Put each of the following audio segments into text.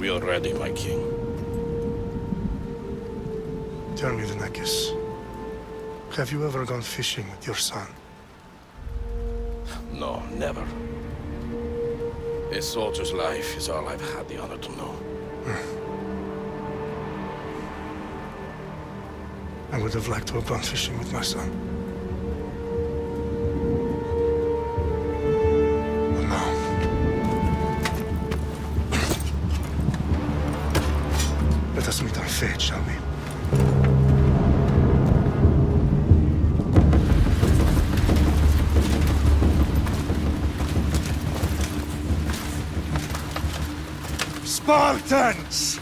We are ready, my king. Tell me, Alexios, have you ever gone fishing with your son? No, never. A soldier's life is all I've had the honor to know. I would have liked to have gone fishing with my son. But no. Let us meet on fate, shall we? Spartans!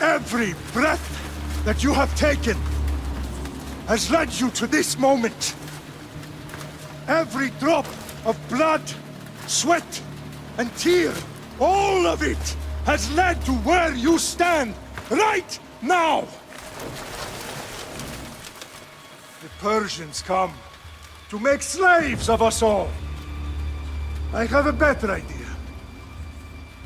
Every breath that you have taken has led you to this moment. Every drop of blood, sweat, and tear, all of it has led to where you stand right now. The Persians come to make slaves of us all. I have a better idea.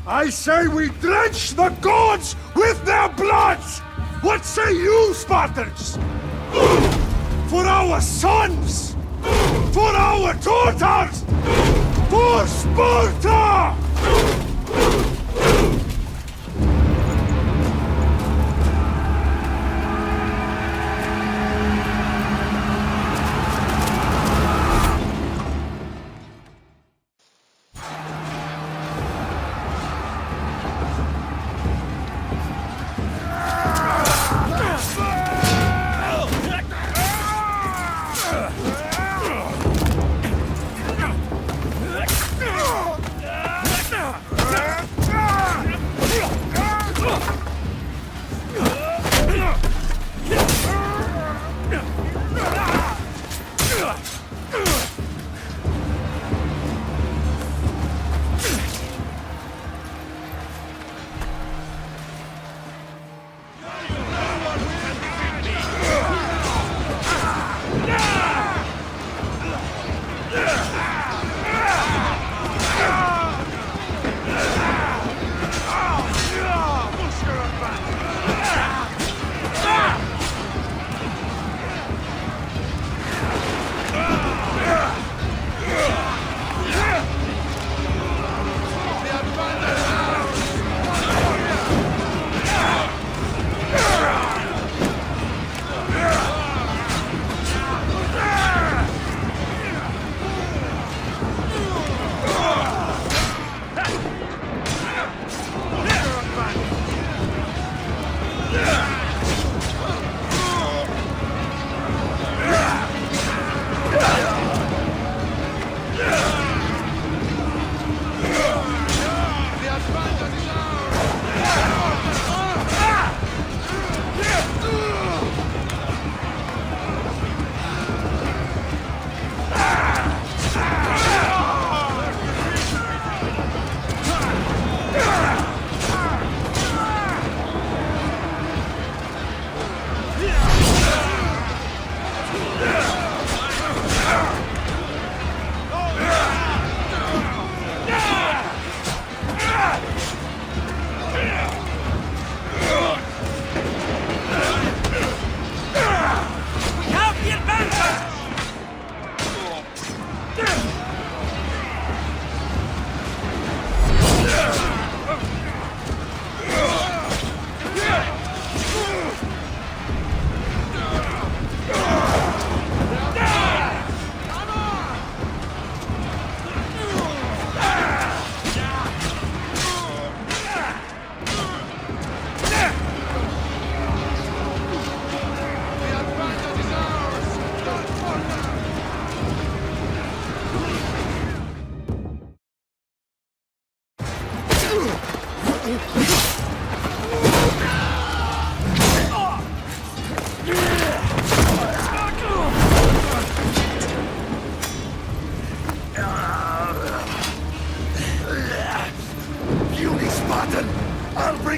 I say we drench the gods with their bloods! What say you, Spartans? For our sons! For our daughters! For Sparta!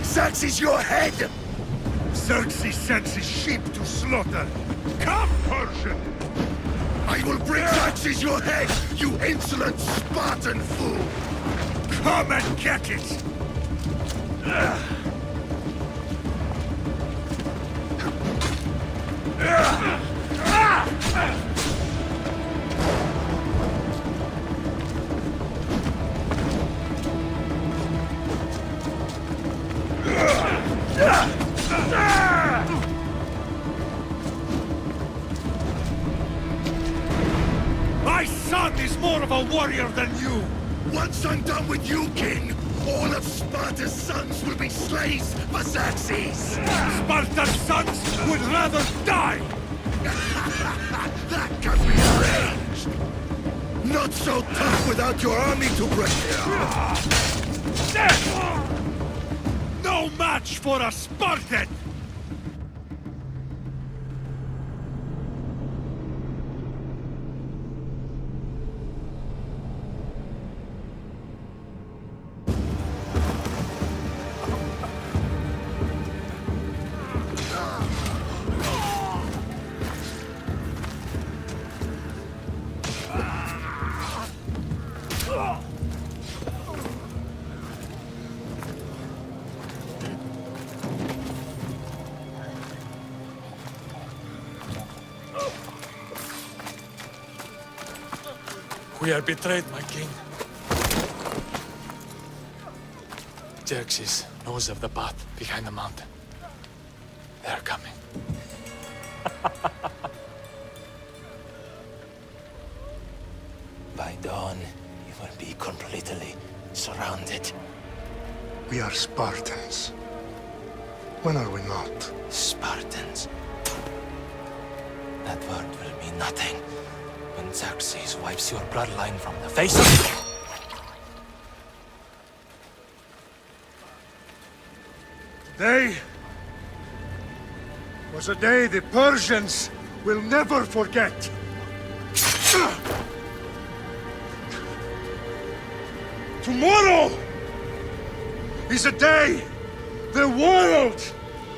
Xerxes your head! Xerxes sends his sheep to slaughter. Come, Persian! I will bring Xerxes your head, you insolent Spartan fool! Come and get it! My son is more of a warrior than you! Once I'm done with you, King, all of Sparta's sons will be slaves for Xerxes! Sparta's sons would rather die! That can be arranged! Not so tough without your army to protect. No match for a Spartan! We are betrayed, my king. Xerxes knows of the path behind the mountain. They are coming. By dawn, you will be completely surrounded. We are Spartans. When are we not? Spartans. That word will mean nothing when Xerxes wipes your bloodline from the face of... Today was a day the Persians will never forget. Tomorrow is a day the world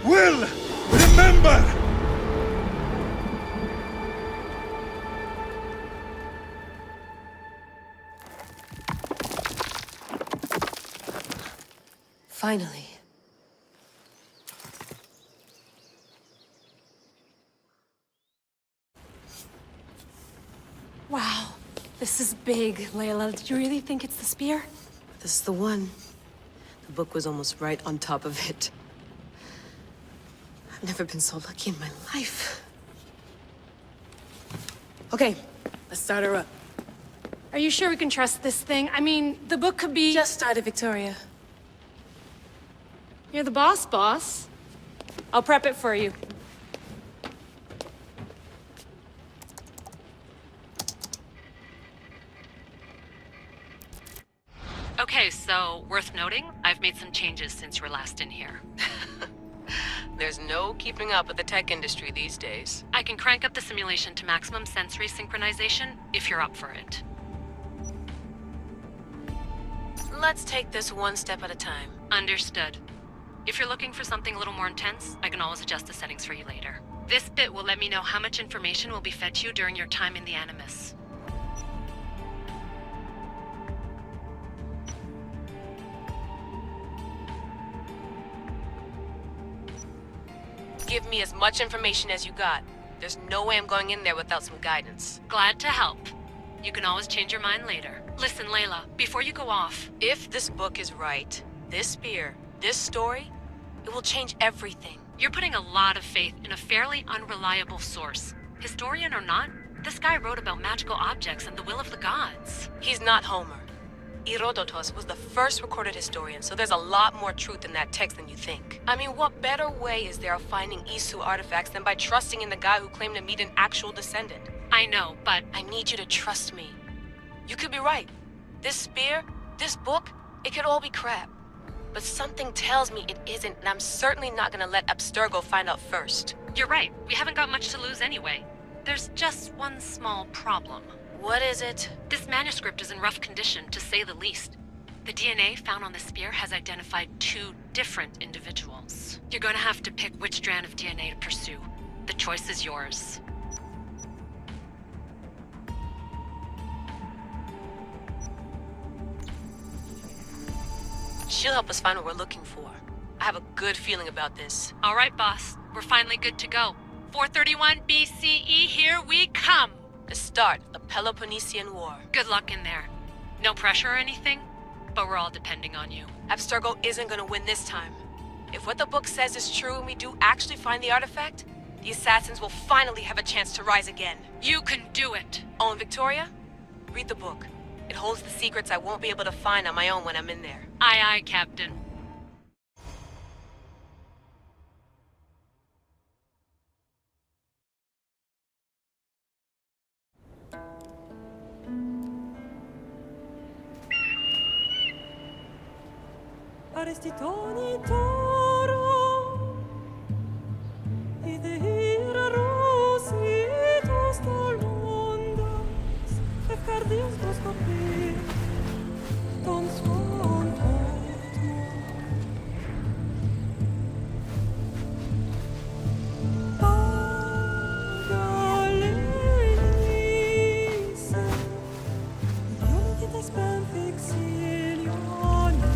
will remember. Finally. Wow, this is big, Layla. Did you really think it's the spear? This is the one. The book was almost right on top of it. I've never been so lucky in my life. Okay, let's start her up. Are you sure we can trust this thing? I mean, the book could be... Just started, Victoria. You're the boss. I'll prep it for you. Okay, so worth noting, I've made some changes since you were last in here. There's no keeping up with the tech industry these days. I can crank up the simulation to maximum sensory synchronization if you're up for it. Let's take this one step at a time. Understood. If you're looking for something a little more intense, I can always adjust the settings for you later. This bit will let me know how much information will be fed to you during your time in the Animus. Give me as much information as you got. There's no way I'm going in there without some guidance. Glad to help. You can always change your mind later. Listen, Layla, before you go off... If this book is right, this spear, this story, it will change everything. You're putting a lot of faith in a fairly unreliable source. Historian or not, this guy wrote about magical objects and the will of the gods. He's not Homer. Herodotus was the first recorded historian, so there's a lot more truth in that text than you think. I mean, what better way is there of finding Isu artifacts than by trusting in the guy who claimed to meet an actual descendant? I know, but... I need you to trust me. You could be right. This spear, this book, it could all be crap. But something tells me it isn't, and I'm certainly not gonna let Abstergo find out first. You're right. We haven't got much to lose anyway. There's just one small problem. What is it? This manuscript is in rough condition, to say the least. The DNA found on the spear has identified 2 different individuals. You're gonna have to pick which strand of DNA to pursue. The choice is yours. She'll help us find what we're looking for. I have a good feeling about this. All right, boss. We're finally good to go. 431 BCE, here we come! The start of the Peloponnesian War. Good luck in there. No pressure or anything, but we're all depending on you. Abstergo isn't gonna win this time. If what the book says is true and we do actually find the artifact, the assassins will finally have a chance to rise again. You can do it! Oh, and Victoria? Read the book. It holds the secrets I won't be able to find on my own when I'm in there. Aye, aye, Captain. Arestitoni toro, idehira rositos tolmondas, efcardios proskopir, ton son potmo. Pagalenice, ionikites penfixilionis,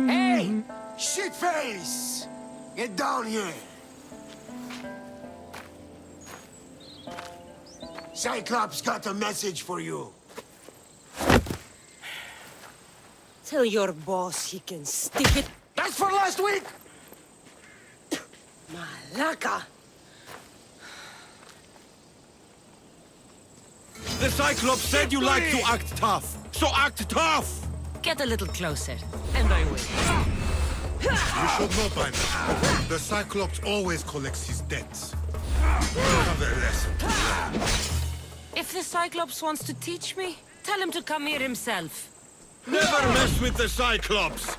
Hey! Shitface! Get down here! Cyclops got a message for you. Tell your boss he can stick it. That's for last week! Malaka! The Cyclops said you like to act tough, so act tough! Get a little closer, and I will. You should know by now. The Cyclops always collects his debts. You have a lesson to learn. If the Cyclops wants to teach me, tell him to come here himself. Never mess with the Cyclops!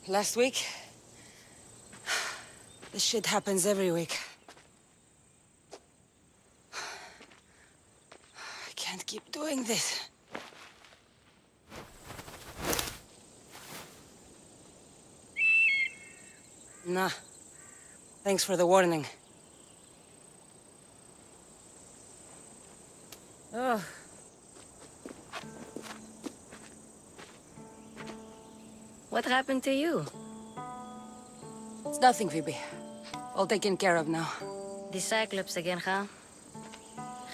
Last week? This shit happens every week. I can't keep doing this. Nah. Thanks for the warning. Oh. What happened to you? It's nothing, Phoebe. All taken care of now. The Cyclops again, huh?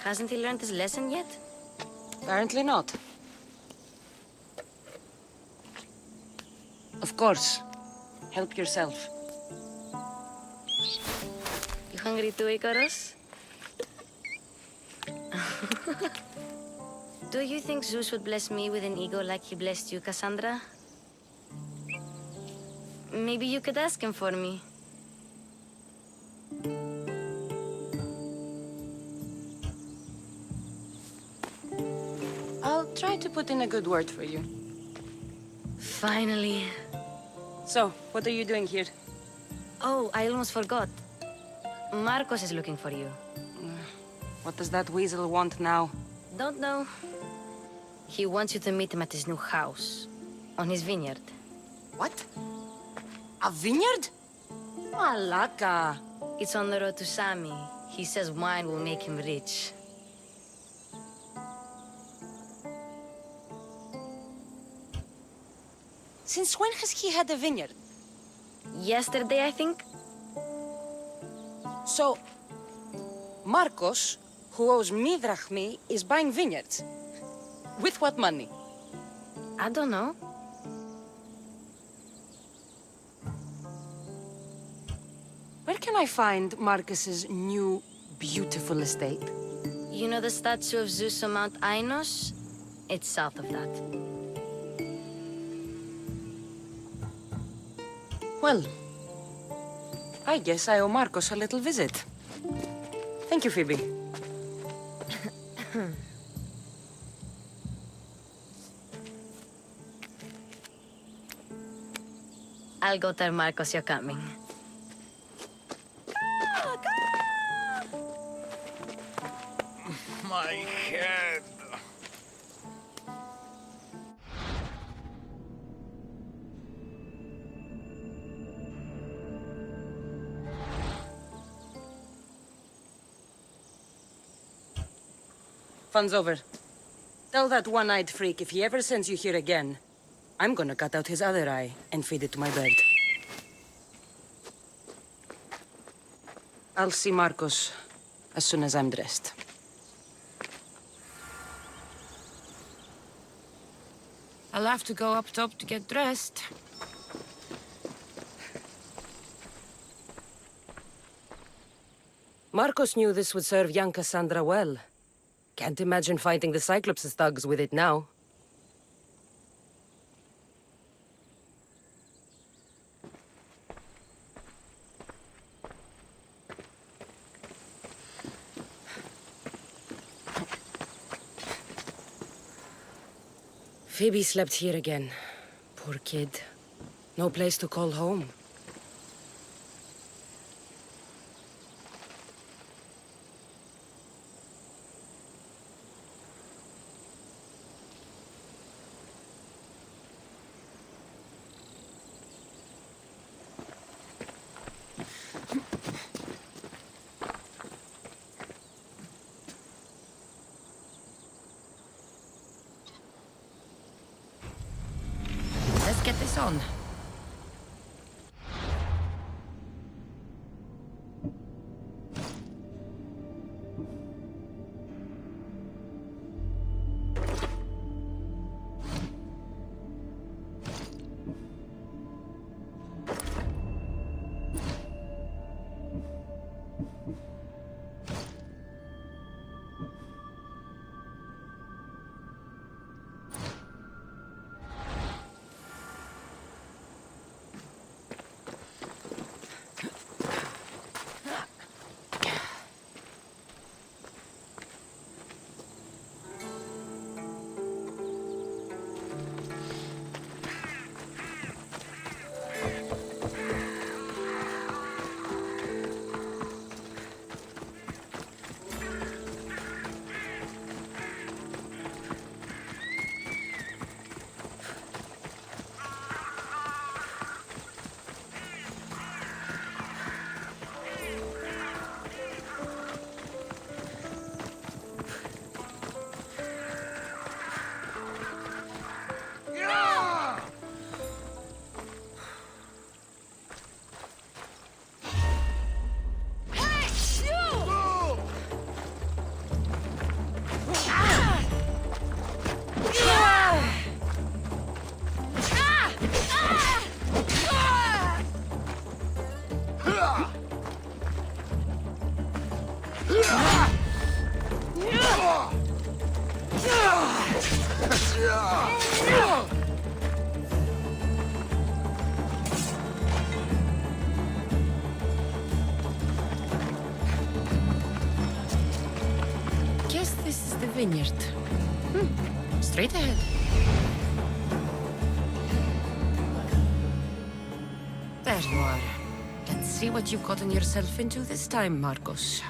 Hasn't he learned his lesson yet? Apparently not. Of course. Help yourself. You hungry too, Icarus? Do you think Zeus would bless me with an ego like he blessed you, Kassandra? Maybe you could ask him for me. I'll try to put in a good word for you. Finally. So, what are you doing here? Oh, I almost forgot. Marcos is looking for you. What does that weasel want now? Don't know. He wants you to meet him at his new house. On his vineyard. What? A vineyard? Malaka. It's on the road to Sami. He says wine will make him rich. Since when has he had a vineyard? Yesterday, I think? So, Marcos, who owes me drachmi, is buying vineyards. With what money? I don't know. Where can I find Marcus's new, beautiful estate? You know the statue of Zeus on Mount Ainos? It's south of that. Well, I guess I owe Marcos a little visit. Thank you, Phoebe. I'll go tell Marcos you're coming. My head. Fun's over. Tell that one-eyed freak if he ever sends you here again, I'm gonna cut out his other eye and feed it to my bird. I'll see Marcos as soon as I'm dressed. I'll have to go up top to get dressed. Marcos knew this would serve young Kassandra well. Can't imagine fighting the Cyclops' thugs with it now. Phoebe slept here again. Poor kid. No place to call home. Let's get this on. Guess this is the vineyard. Straight ahead. There you are. Let's see what you've gotten yourself into this time, Marcos.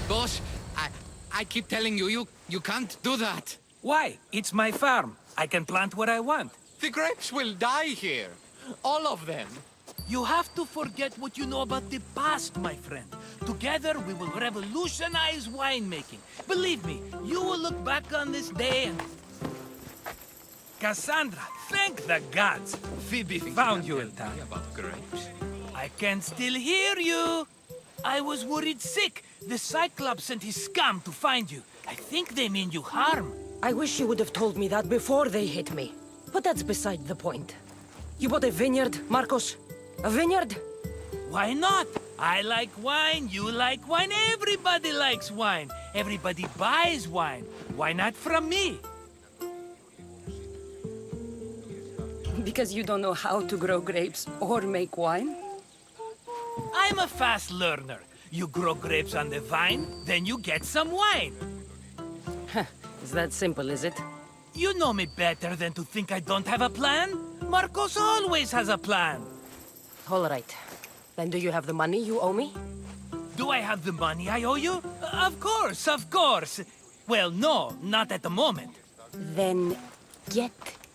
Boss, I keep telling you, you can't do that. Why? It's my farm. I can plant what I want. The grapes will die here. All of them. You have to forget what you know about the past, my friend. Together, we will revolutionize winemaking. Believe me, you will look back on this day and... Kassandra, thank the gods! Phoebe found you in time. About grapes. I can still hear you! I was worried sick. The Cyclops sent his scum to find you. I think they mean you harm. I wish you would have told me that before they hit me. But that's beside the point. You bought a vineyard, Marcos? A vineyard? Why not? I like wine, you like wine, everybody likes wine. Everybody buys wine. Why not from me? Because you don't know how to grow grapes or make wine? I'm a fast learner. You grow grapes on the vine, then you get some wine. Is that simple, is it? You know me better than to think I don't have a plan. Marcos always has a plan. All right. Then do you have the money you owe me? Do I have the money I owe you? Of course, of course. Well, no, not at the moment. Then get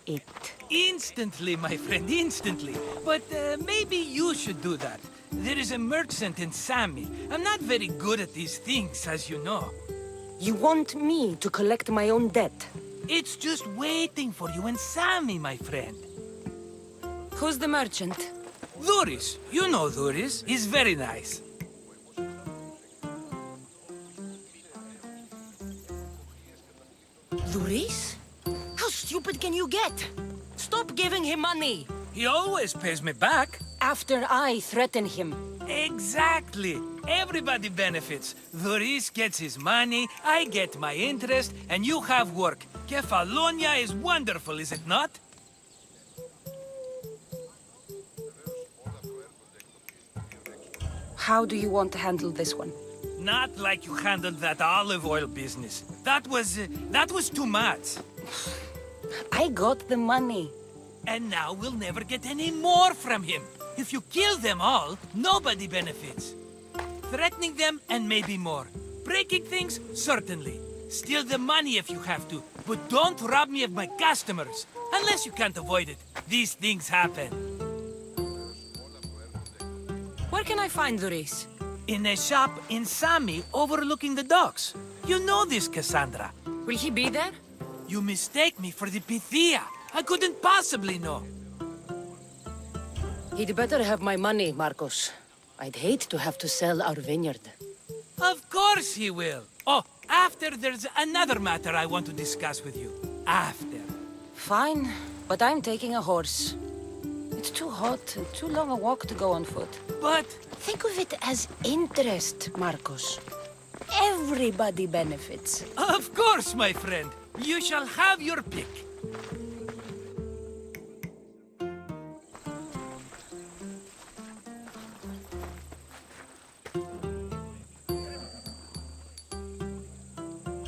it. Instantly, my friend, instantly. But maybe you should do that. There is a merchant in Sami. I'm not very good at these things, as you know. You want me to collect my own debt? It's just waiting for you in Sami, my friend. Who's the merchant? Duris. You know Duris. He's very nice. Duris? How stupid can you get? Stop giving him money! He always pays me back. After I threaten him. Exactly. Everybody benefits. Duris gets his money, I get my interest, and you have work. Kefalonia is wonderful, is it not? How do you want to handle this one? Not like you handled that olive oil business. That was too much. I got the money. And now we'll never get any more from him. If you kill them all, nobody benefits. Threatening them, and maybe more. Breaking things, certainly. Steal the money if you have to, but don't rob me of my customers. Unless you can't avoid it. These things happen. Where can I find Duris? In a shop in Sami, overlooking the docks. You know this, Kassandra. Will he be there? You mistake me for the Pythia. I couldn't possibly know. He'd better have my money, Marcos. I'd hate to have to sell our vineyard. Of course he will. Oh, after there's another matter I want to discuss with you. After. Fine, but I'm taking a horse. It's too hot and too long a walk to go on foot. But... think of it as interest, Marcos. Everybody benefits. Of course, my friend. You shall have your pick.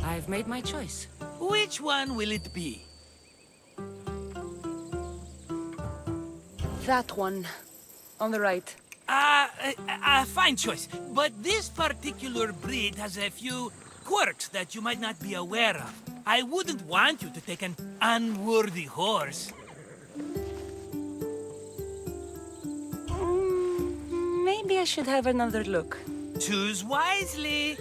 I've made my choice. Which one will it be? That one. On the right. Fine choice. But this particular breed has a few quirks that you might not be aware of. I wouldn't want you to take an unworthy horse. Maybe I should have another look. Choose wisely.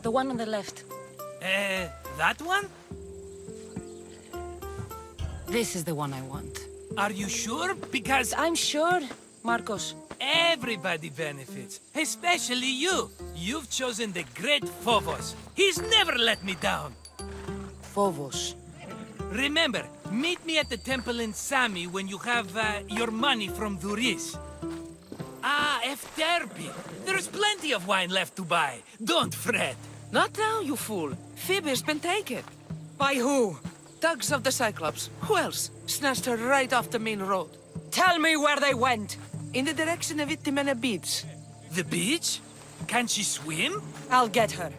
The one on the left. That one? This is the one I want. Are you sure? Because I'm sure, Marcos. Everybody benefits, especially you. You've chosen the great Phobos. He's never let me down. Phobos. Remember, meet me at the temple in Sami when you have your money from Duris. Ah, Efterpi. There's plenty of wine left to buy. Don't fret. Not now, you fool. Phoebe's been taken. By who? Thugs of the Cyclops. Who else? Snatched her right off the main road. Tell me where they went. In the direction of Itimena Beach. The beach? Can she swim? I'll get her.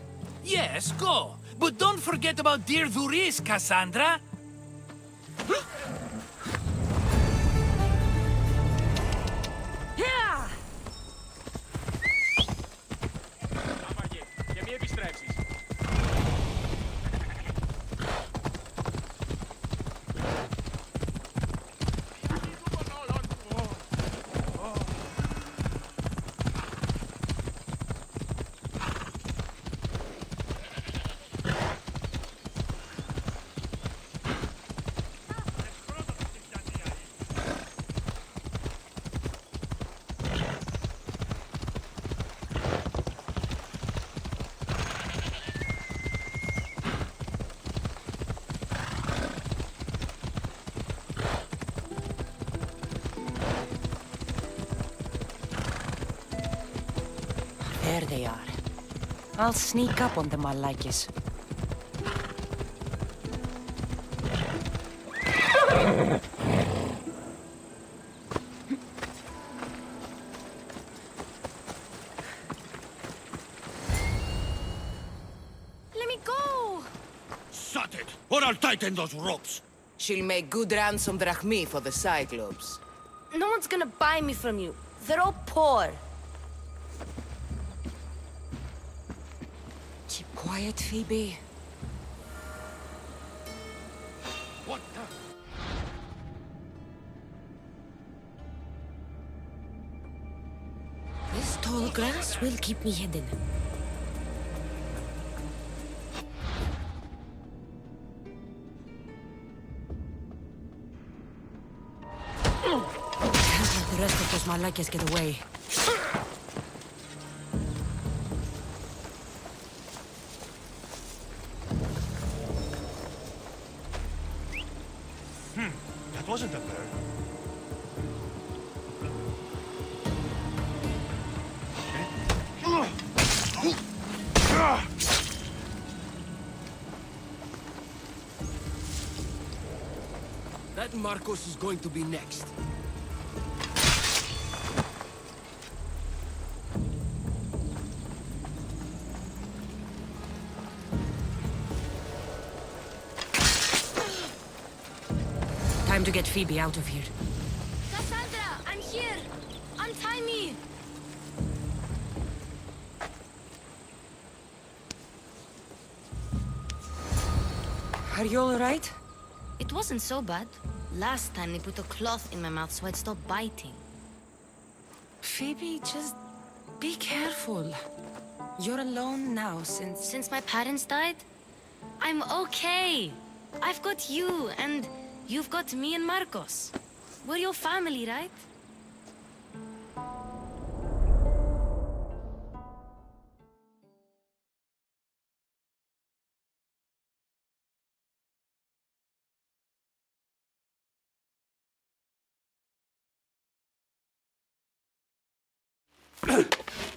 Yes, go. But don't forget about dear Duris, Kassandra. Yeah! There they are. I'll sneak up on them, Alexios. Let me go! Shut it, or I'll tighten those ropes. She'll make good ransom drachmi for the Cyclops. No one's gonna buy me from you. They're all poor. Keep quiet, Phoebe. What the? This tall grass will keep me hidden. Can't let the rest of those Malakias get away. That wasn't a bird. That Marcos is going to be next. Time to get Phoebe out of here. Kassandra, I'm here! Untie me! Are you all right? It wasn't so bad. Last time they put a cloth in my mouth so I'd stop biting. Phoebe, just be careful. You're alone now Since my parents died? I'm okay. I've got you, and you've got me and Marcos. We're your family, right?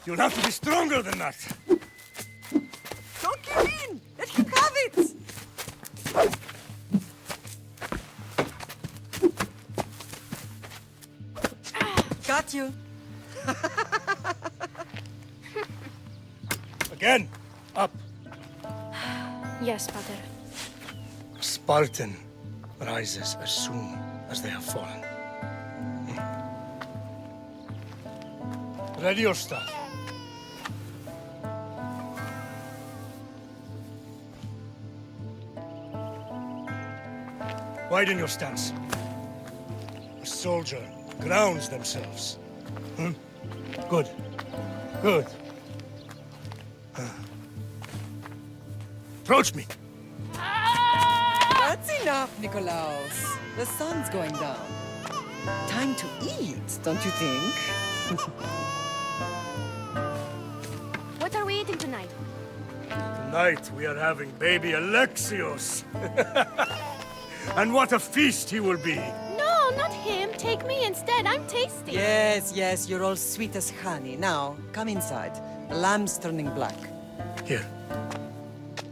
You'll have to be stronger than that. Don't give in! Let him have it! Got you. Again, up. Yes, Pater. Spartan rises as soon as they have fallen. Ready your staff. Widen your stance. A soldier grounds themselves. Good. Good. Approach me. That's enough, Nikolaos. The sun's going down. Time to eat, don't you think? What are we eating tonight? Tonight we are having baby Alexios. And what a feast he will be. No, not him. Take me instead. I'm tasty. Yes, yes, you're all sweet as honey. Now, come inside. The lamb's turning black. Here.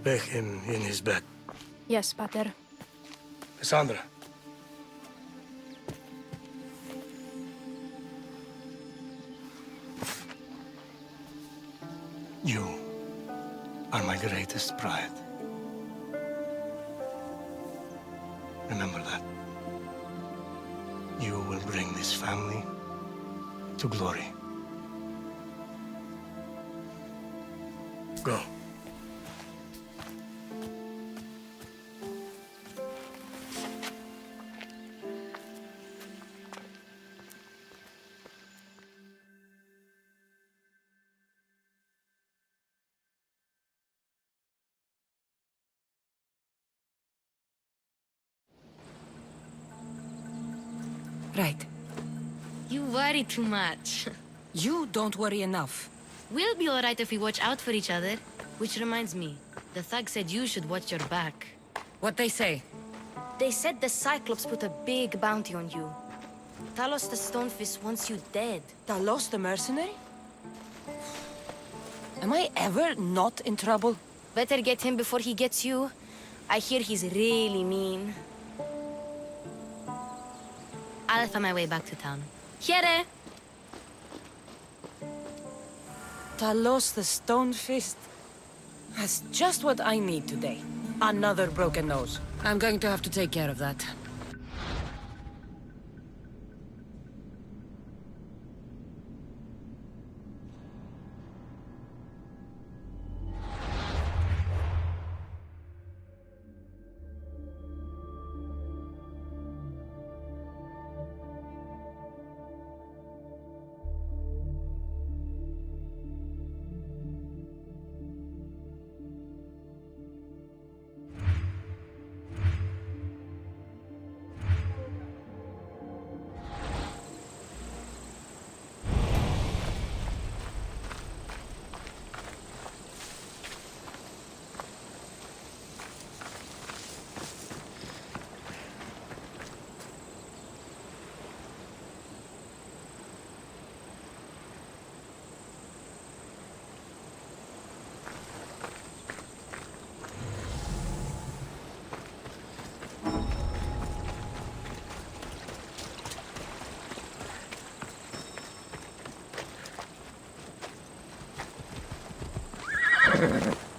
Lay him in his bed. Yes, Pater. Kassandra. You are my greatest pride. Remember that. You will bring this family to glory. Go. Right. You worry too much. You don't worry enough. We'll be alright if we watch out for each other. Which reminds me, the thug said you should watch your back. What'd they say? They said the Cyclops put a big bounty on you. Talos the Stonefist wants you dead. Talos the mercenary? Am I ever not in trouble? Better get him before he gets you. I hear he's really mean. I'll find my way back to town. Here! Talos the Stone Fist. That's just what I need today. Another broken nose. I'm going to have to take care of that.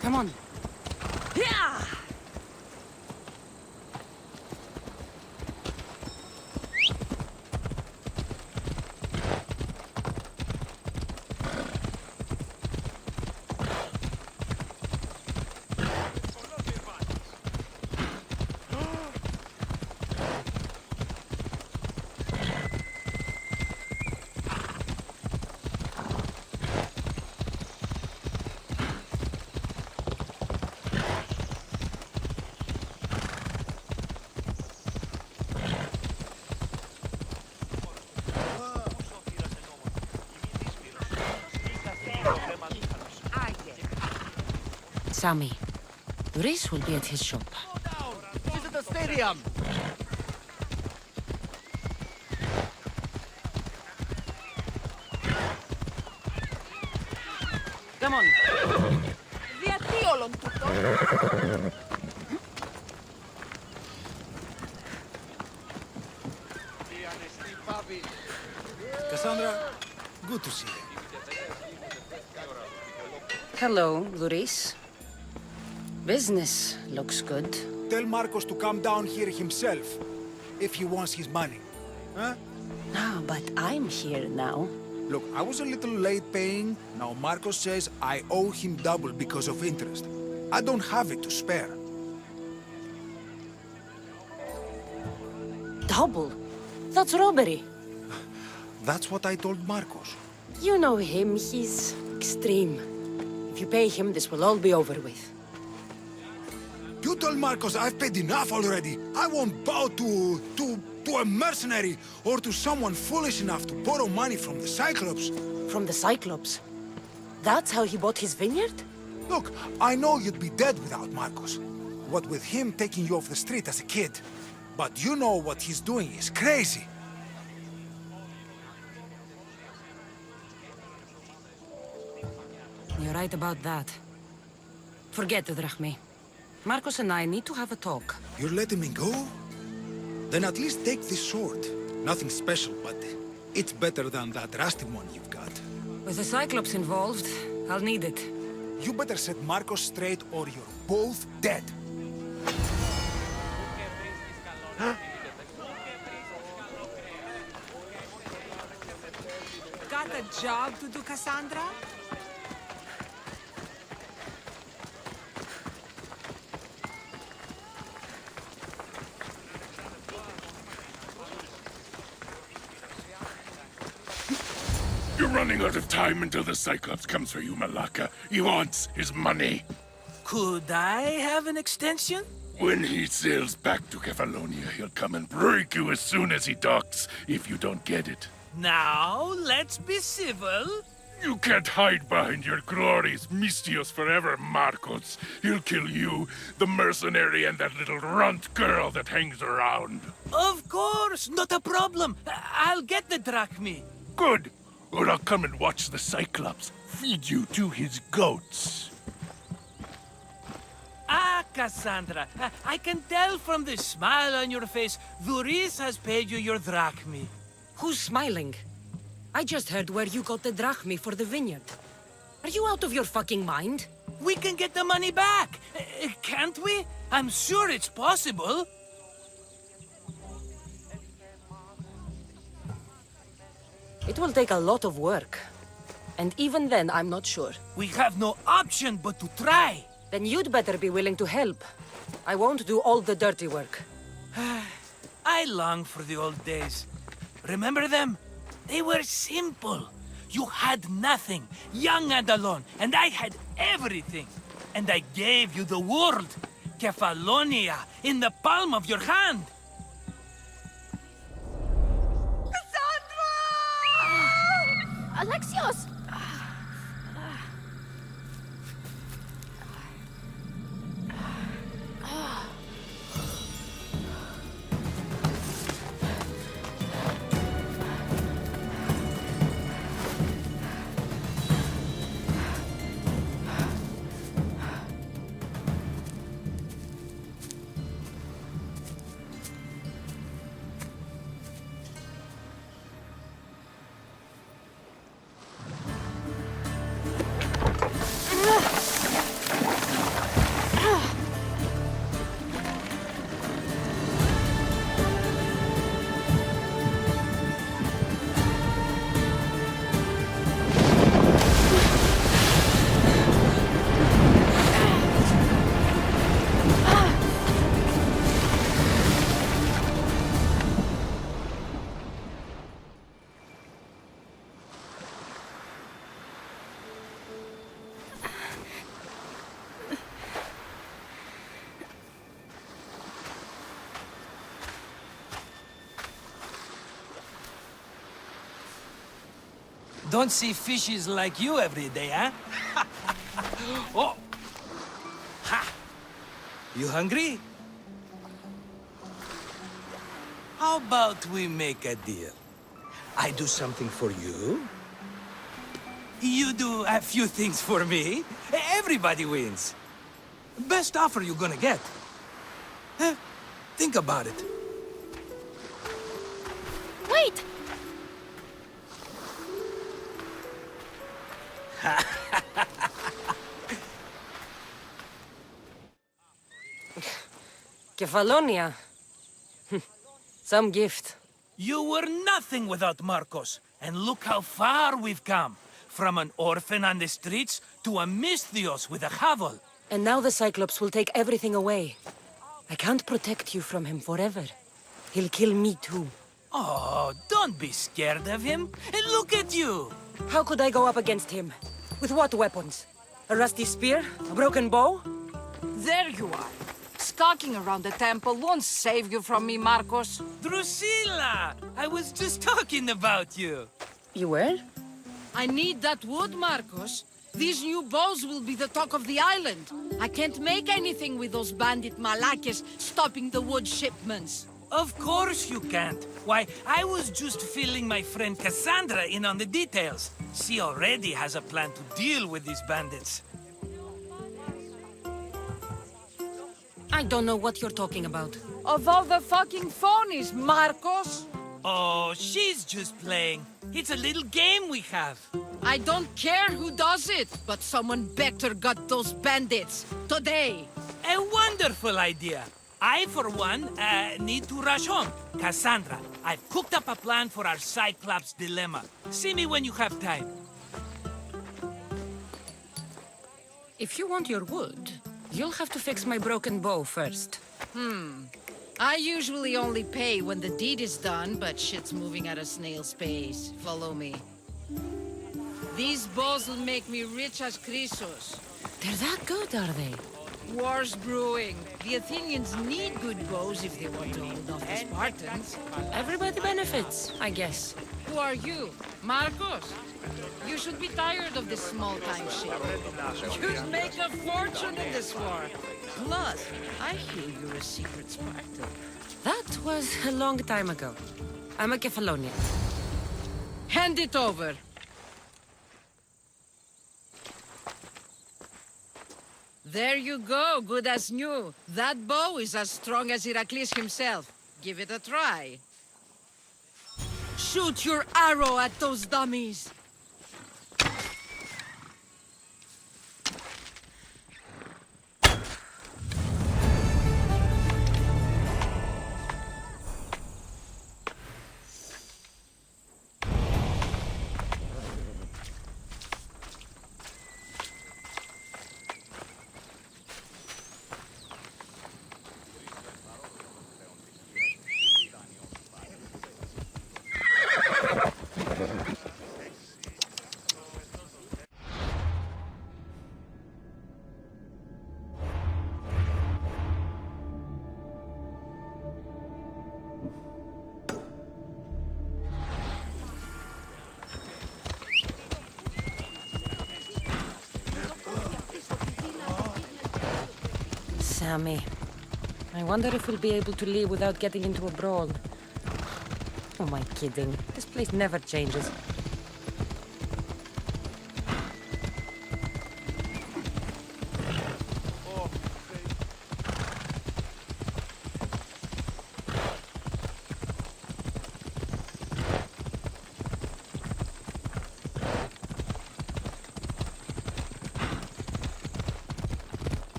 Come on. Yeah! Sammy, Rhys will be at his shop. He's at the stadium! Come on. Γιατί όλον τούτο? Kassandra, good to see you. Hello, Rhys. Business looks good. Tell Marcos to come down here himself, if he wants his money. Huh? No, but I'm here now. Look, I was a little late paying. Now Marcos says I owe him double because of interest. I don't have it to spare. Double? That's robbery. That's what I told Marcos. You know him, he's extreme. If you pay him, this will all be over with. You told Marcos I've paid enough already. I won't bow to a mercenary or to someone foolish enough to borrow money from the Cyclops. From the Cyclops? That's how he bought his vineyard? Look, I know you'd be dead without Marcos. What with him taking you off the street as a kid. But you know what he's doing is crazy. You're right about that. Forget it, Drachmi. Marcos and I need to have a talk. You're letting me go? Then at least take this sword. Nothing special, but it's better than that rusty one you've got. With the Cyclops involved, I'll need it. You better set Marcos straight or you're both dead. Got a job to do, Kassandra? You're running out of time until the Cyclops comes for you, Malaka. He wants his money. Could I have an extension? When he sails back to Kefalonia, he'll come and break you as soon as he docks, if you don't get it. Now, let's be civil. You can't hide behind your glorious Mistios forever, Marcos. He'll kill you, the mercenary, and that little runt girl that hangs around. Of course, not a problem. I'll get the drachmi. Good. or I'll come and watch the Cyclops feed you to his goats. Ah, Kassandra, I can tell from the smile on your face, Duris has paid you your drachmi. Who's smiling? I just heard where you got the drachmi for the vineyard. Are you out of your fucking mind? We can get the money back, can't we? I'm sure it's possible. It will take a lot of work. And even then, I'm not sure. We have no option but to try. Then you'd better be willing to help. I won't do all the dirty work. I long for the old days. Remember them? They were simple. You had nothing, young and alone, and I had everything. And I gave you the world, Kefalonia, in the palm of your hand. Alexios! Don't see fishes like you every day, huh? Oh! Ha! You hungry? How about we make a deal? I do something for you. You do a few things for me. Everybody wins. Best offer you're gonna get. Think about it. Wait! Kefalonia. Some gift. You were nothing without Marcos, and look how far we've come. From an orphan on the streets to a Misthios with a hovel. And now the Cyclops will take everything away. I can't protect you from him forever. He'll kill me too. Oh, don't be scared of him. And look at you. How could I go up against him? With what weapons? A rusty spear? A broken bow? There you are. Skulking around the temple won't save you from me, Marcos. Drusilla! I was just talking about you. You were? I need that wood, Marcos. These new bows will be the talk of the island. I can't make anything with those bandit malakes stopping the wood shipments. Of course you can't. Why, I was just filling my friend Kassandra in on the details. She already has a plan to deal with these bandits. I don't know what you're talking about. Of all the fucking phonies, Marcos! Oh, she's just playing. It's a little game we have. I don't care who does it, but someone better got those bandits. Today. A wonderful idea. I, for one, need to rush home. Kassandra, I've cooked up a plan for our Cyclops dilemma. See me when you have time. If you want your wood, you'll have to fix my broken bow first. I usually only pay when the deed is done, but shit's moving at a snail's pace. Follow me. These bows will make me rich as Chrysos. They're that good, are they? War's brewing. The Athenians need good bows if they want to hold off the Spartans. Everybody benefits, I guess. Who are you? Marcos? You should be tired of this small-time shit. You'd make a fortune in this war. Plus, I hear you're a secret Spartan. That was a long time ago. I'm a Kefalonian. Hand it over. There you go, good as new. That bow is as strong as Alexios himself. Give it a try. Shoot your arrow at those dummies! Sammy. I wonder if we'll be able to leave without getting into a brawl. Oh, am I kidding? This place never changes.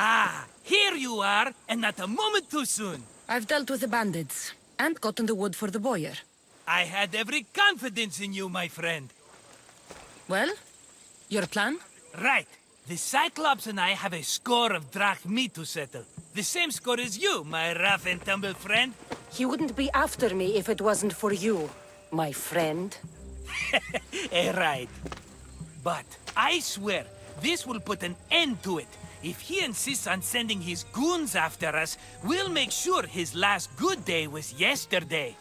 Ah, here you are, and not a moment too soon. I've dealt with the bandits, and gotten the wood for the boiler. I had every confidence in you, my friend. Well, your plan? Right. The Cyclops and I have a score of drachmi to settle. The same score as you, my rough and tumble friend. He wouldn't be after me if it wasn't for you, my friend. Right. But I swear, this will put an end to it. If he insists on sending his goons after us, we'll make sure his last good day was yesterday.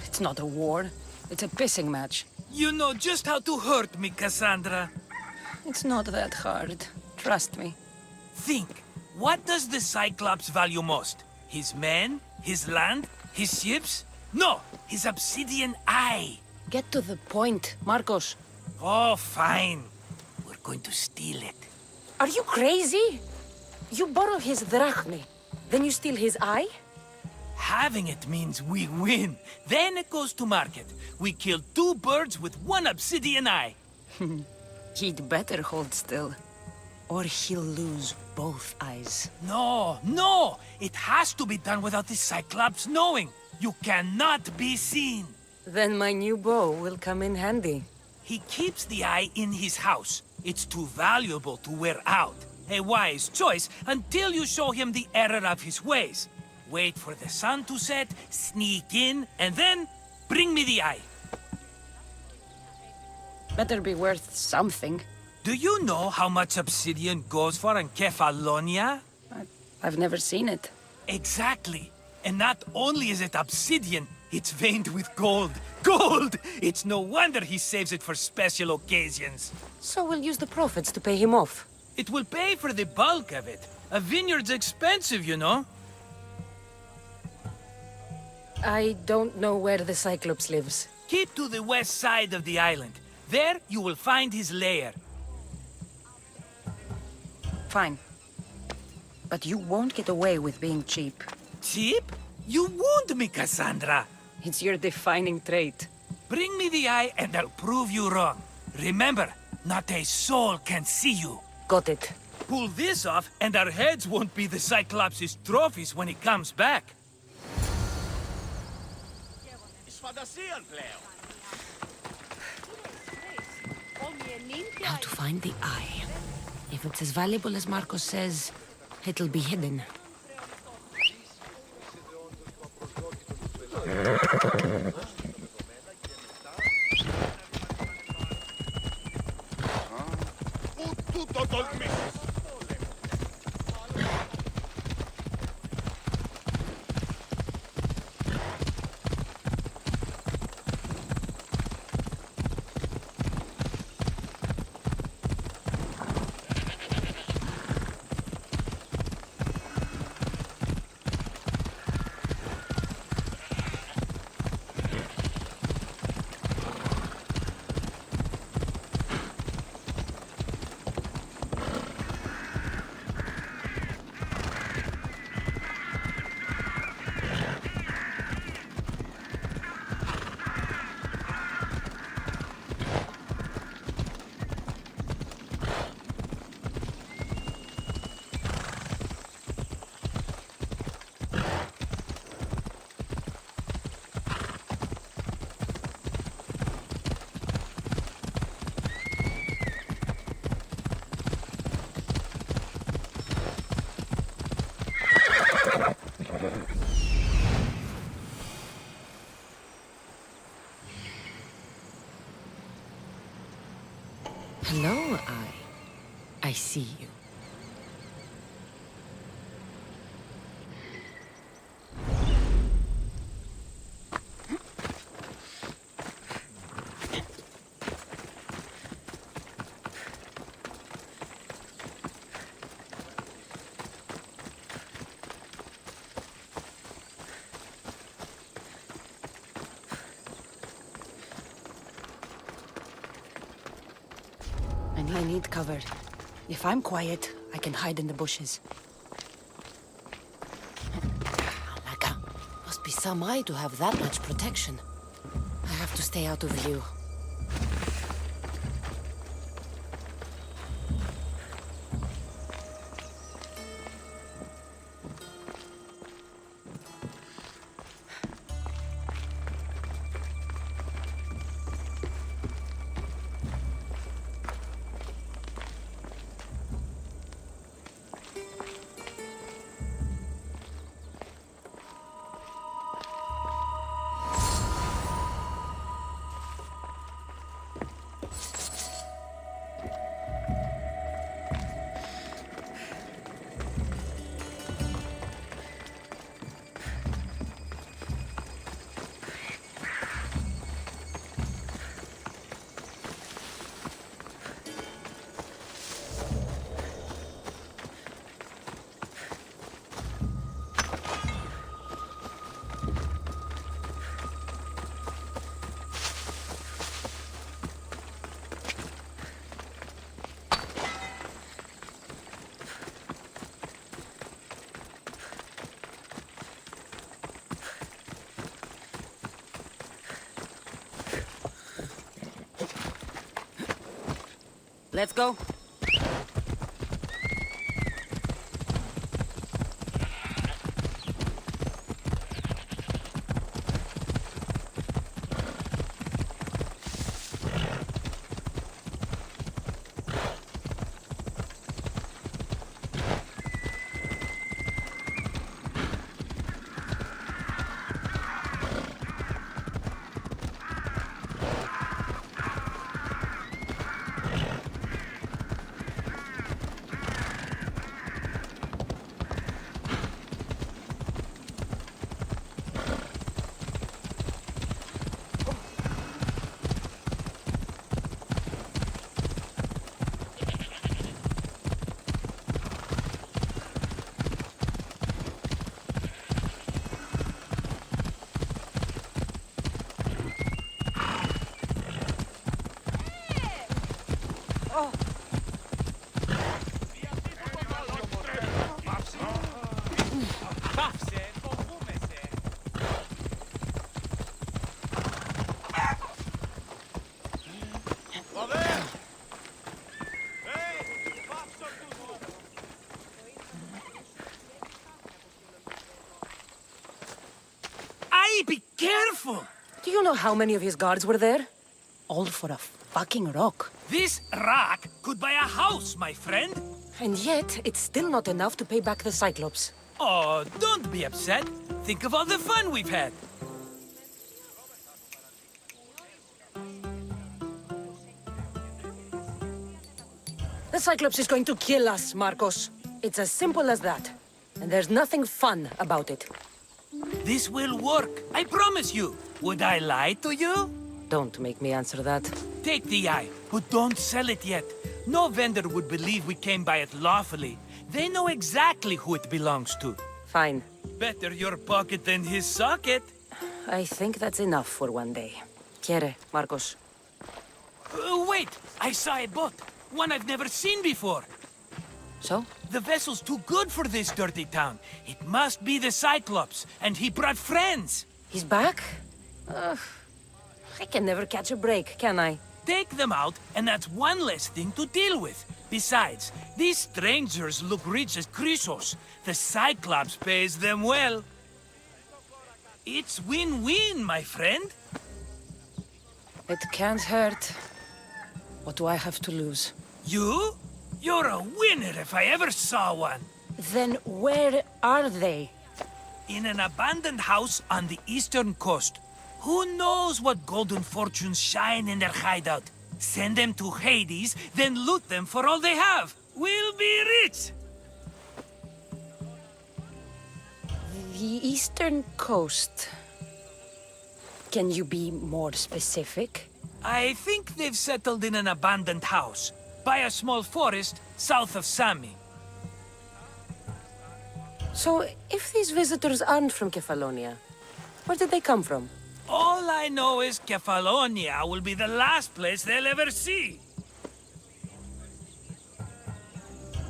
It's not a war. It's a pissing match. You know just how to hurt me, Kassandra. It's not that hard. Trust me. Think. What does the Cyclops value most? His men? His land? His ships? No! His obsidian eye! Get to the point, Marcos. Oh, fine. We're going to steal it. Are you crazy? You borrow his drachmi, then you steal his eye? Having it means we win. Then it goes to market. We kill 2 birds with 1 obsidian eye. He'd better hold still, or he'll lose both eyes. No, no! It has to be done without the Cyclops knowing. You cannot be seen. Then my new bow will come in handy. He keeps the eye in his house. It's too valuable to wear out. A wise choice until you show him the error of his ways. Wait for the sun to set, sneak in, and then bring me the eye. Better be worth something. Do you know how much obsidian goes for in Kefalonia? I've never seen it. Exactly. And not only is it obsidian, it's veined with gold. Gold! It's no wonder he saves it for special occasions. So we'll use the profits to pay him off. It will pay for the bulk of it. A vineyard's expensive, you know. I don't know where the Cyclops lives. Keep to the west side of the island. There, you will find his lair. Fine. But you won't get away with being cheap. Cheap? You wound me, Kassandra. It's your defining trait. Bring me the eye and I'll prove you wrong. Remember, not a soul can see you. Got it. Pull this off and our heads won't be the Cyclops' trophies when he comes back. How to find the eye. If it's as valuable as Marcos says, it'll be hidden. I see you. I need cover. If I'm quiet, I can hide in the bushes. Alaka, must be some eye to have that much protection. I have to stay out of view. Let's go. Be careful! Do you know how many of his guards were there? All for a fucking rock. This rock could buy a house, my friend. And yet, it's still not enough to pay back the Cyclops. Oh, don't be upset. Think of all the fun we've had. The Cyclops is going to kill us, Marcos. It's as simple as that. And there's nothing fun about it. This will work, I promise you. Would I lie to you? Don't make me answer that. Take the eye, but don't sell it yet. No vendor would believe we came by it lawfully. They know exactly who it belongs to. Fine. Better your pocket than his socket. I think that's enough for one day. Quiere, Marcos? Wait! I saw a boat. One I've never seen before. So? The vessel's too good for this dirty town. It must be the Cyclops, and he brought friends. He's back? I can never catch a break, can I? Take them out, and that's one less thing to deal with. Besides, these strangers look rich as Chrysos. The Cyclops pays them well. It's win-win, my friend. It can't hurt. What do I have to lose? You? You're a winner if I ever saw one. Then where are they? In an abandoned house on the eastern coast. Who knows what golden fortunes shine in their hideout? send them to Hades, then loot them for all they have. We'll be rich! The eastern coast. Can you be more specific? I think they've settled in an abandoned house, by a small forest south of Sami. So, if these visitors aren't from Kefalonia, where did they come from? All I know is Kefalonia will be the last place they'll ever see.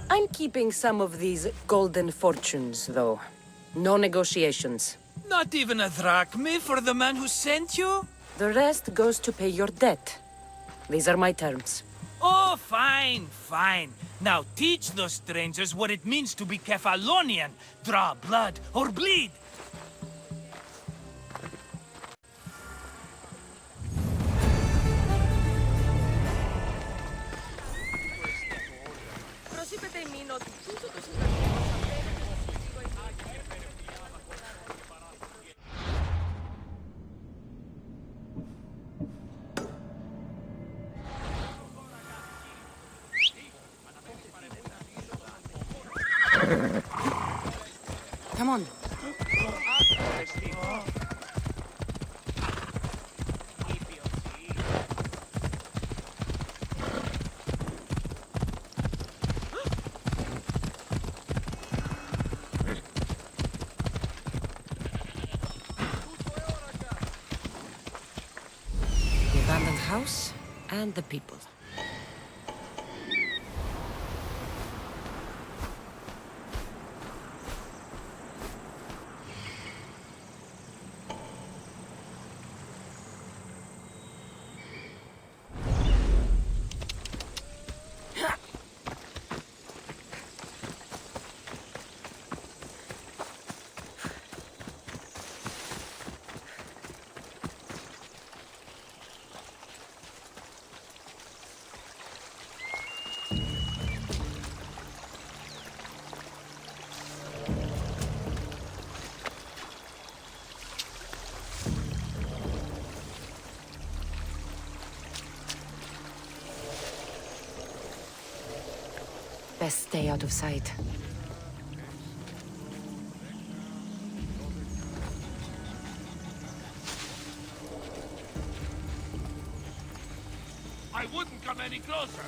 I'm keeping some of these golden fortunes, though. No negotiations. Not even a drachme for the man who sent you? The rest goes to pay your debt. These are my terms. Oh, fine, fine. Now teach those strangers what it means to be Kefalonian. Draw blood or bleed. Come on. The abandoned house and the people. Best stay out of sight. I wouldn't come any closer.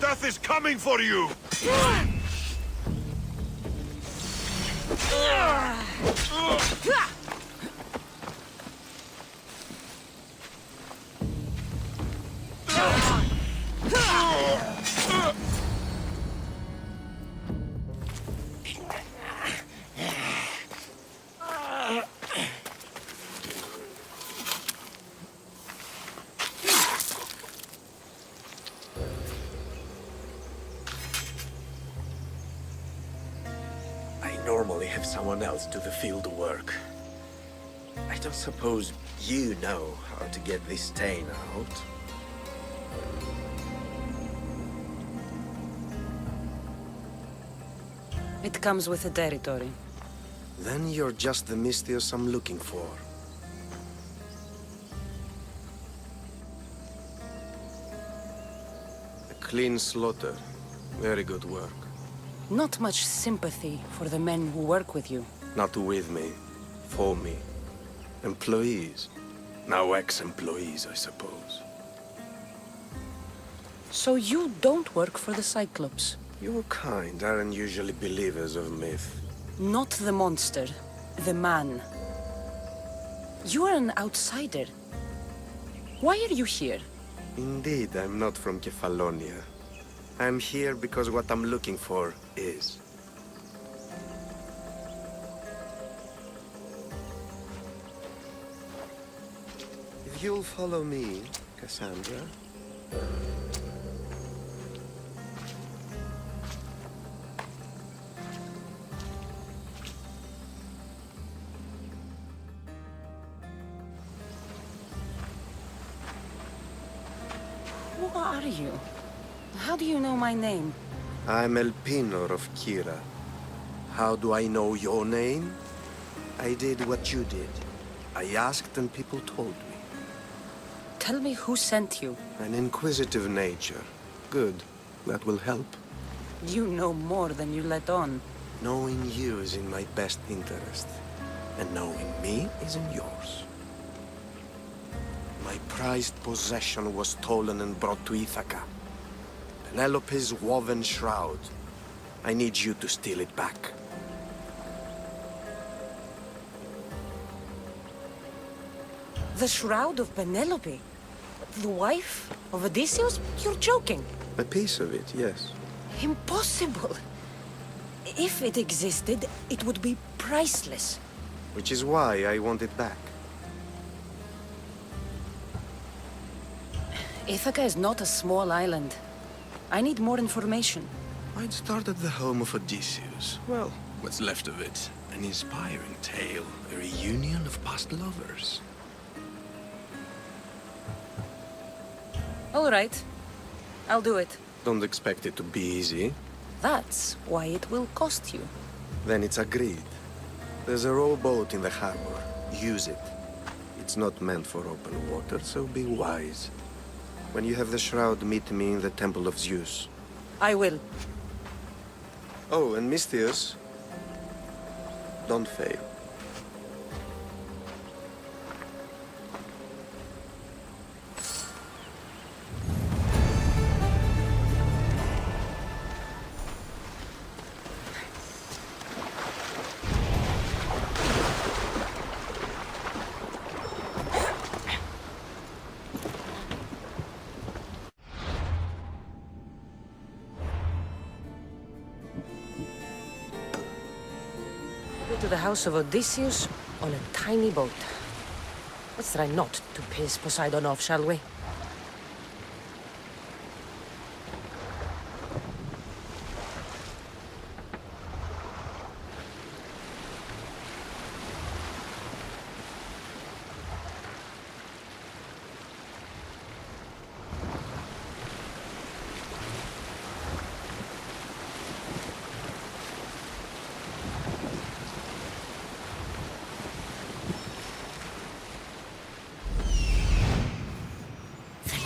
Death is coming for you! Normally have someone else do the field work. I don't suppose you know how to get this stain out. It comes with the territory. Then you're just the Mystios I'm looking for. A clean slaughter. Very good work. Not much sympathy for the men who work with you. Not with me. For me. Employees. Now ex-employees, I suppose. So you don't work for the Cyclops? Your kind aren't usually believers of myth. Not the monster. The man. You are an outsider. Why are you here? Indeed, I'm not from Kefalonia. I'm here because what I'm looking for is. If you'll follow me, Kassandra. Who are you? How do you know my name? I'm El Pinor of Kira. How do I know your name? I did what you did. I asked and people told me. Tell me who sent you. An inquisitive nature. Good. That will help. You know more than you let on. Knowing you is in my best interest. And knowing me is in yours. My prized possession was stolen and brought to Ithaca. Penelope's woven shroud. I need you to steal it back. The shroud of Penelope? The wife of Odysseus? You're joking. A piece of it, yes. Impossible. If it existed, it would be priceless. Which is why I want it back. Ithaca is not a small island. I need more information. I'd start at the home of Odysseus. Well, what's left of it. An inspiring tale. A reunion of past lovers. All right. I'll do it. Don't expect it to be easy. That's why it will cost you. Then it's agreed. There's a rowboat in the harbor. Use it. It's not meant for open water, so be wise. When you have the shroud, meet me in the Temple of Zeus. I will. Oh, and Misthios, don't fail. To the house of Odysseus on a tiny boat. Let's try not to piss Poseidon off, shall we?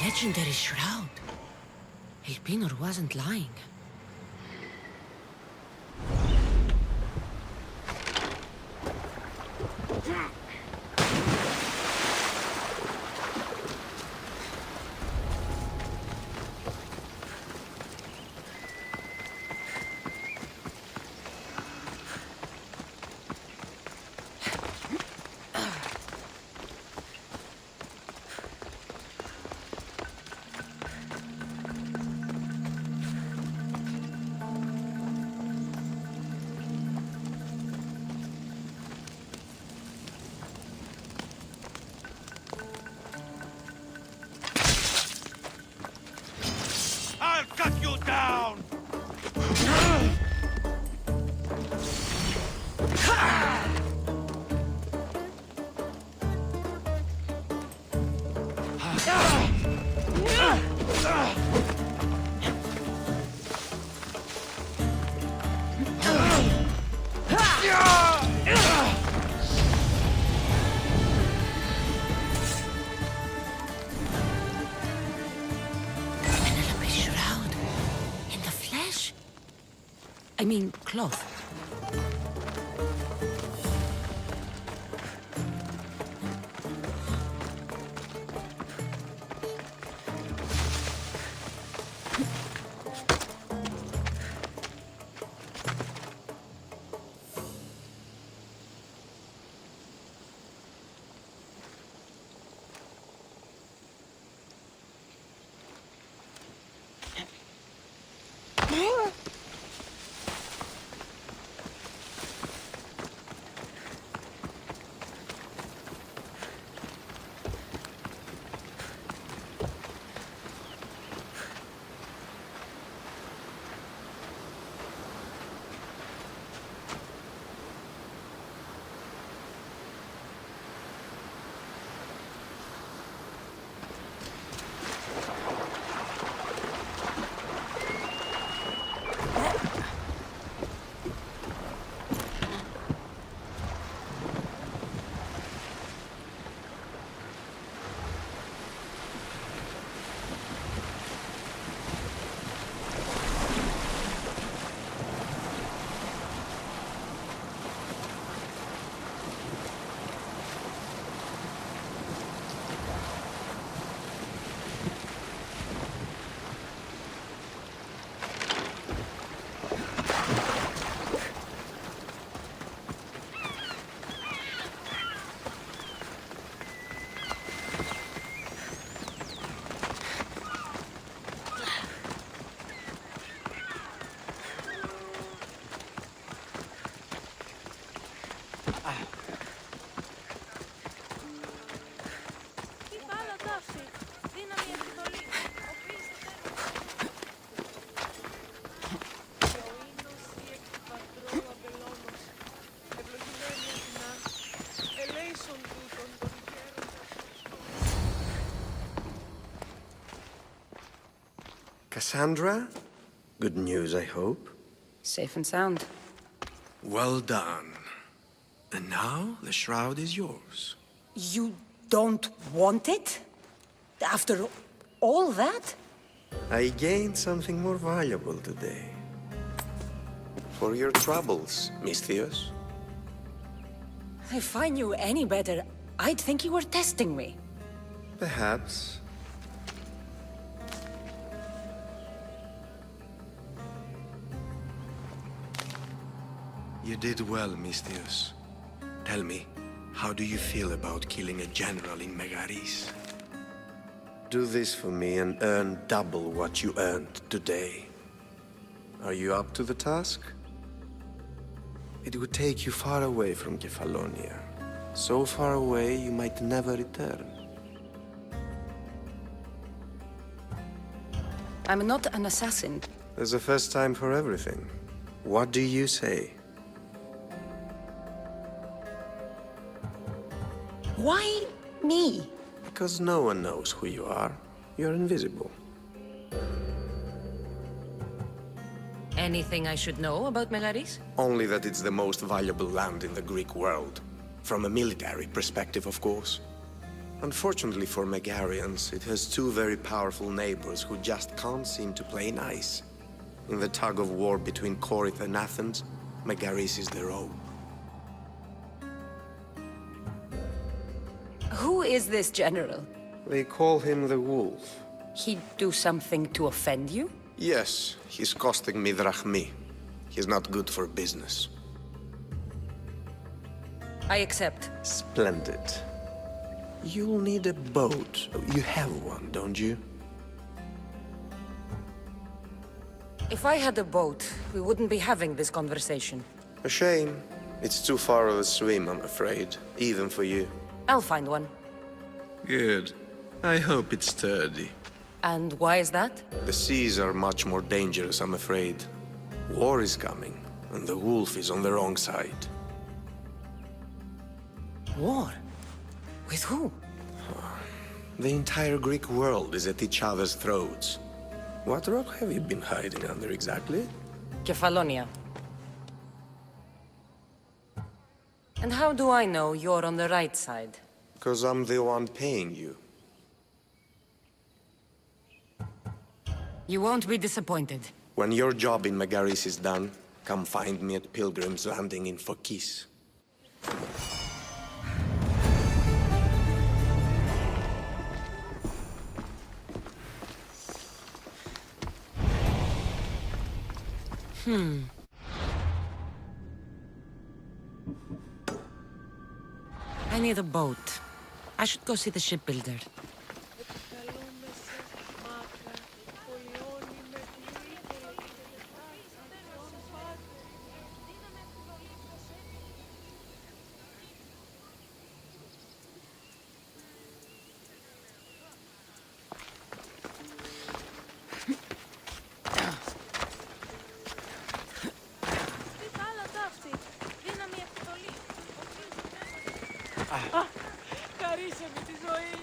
Legendary shroud. El Pinor wasn't lying. I'll cut you down! I mean, cloth. Kassandra? Good news, I hope. Safe and sound. Well done. And now, the shroud is yours. You don't want it? After all that? I gained something more valuable today. For your troubles, Misthios. If I knew any better, I'd think you were testing me. Perhaps. You did well, Misthios. Tell me, how do you feel about killing a general in Megaris? Do this for me and earn double what you earned today. Are you up to the task? It would take you far away from Kefalonia. So far away, you might never return. I'm not an assassin. There's a first time for everything. What do you say? Why me? Because no one knows who you are. You're invisible. Anything I should know about Megaris? Only that it's the most valuable land in the Greek world. From a military perspective, of course. Unfortunately for Megarians, it has two very powerful neighbors who just can't seem to play nice. In the tug of war between Corinth and Athens, Megaris is their own. Who is this general? They call him the Wolf. He'd do something to offend you? Yes, he's costing me drachmi. He's not good for business. I accept. Splendid. You'll need a boat. You have one, don't you? If I had a boat, we wouldn't be having this conversation. A shame. It's too far of a swim, I'm afraid. Even for you. I'll find one. Good. I hope it's sturdy. And why is that? The seas are much more dangerous, I'm afraid. War is coming, and the wolf is on the wrong side. War? With who? The entire Greek world is at each other's throats. What rock have you been hiding under exactly? Kefalonia. And how do I know you're on the right side? Because I'm the one paying you. You won't be disappointed. When your job in Megaris is done, come find me at Pilgrim's Landing in Phokis. I need a boat. I should go see the shipbuilder. Χαρίσε μου τη ζωή.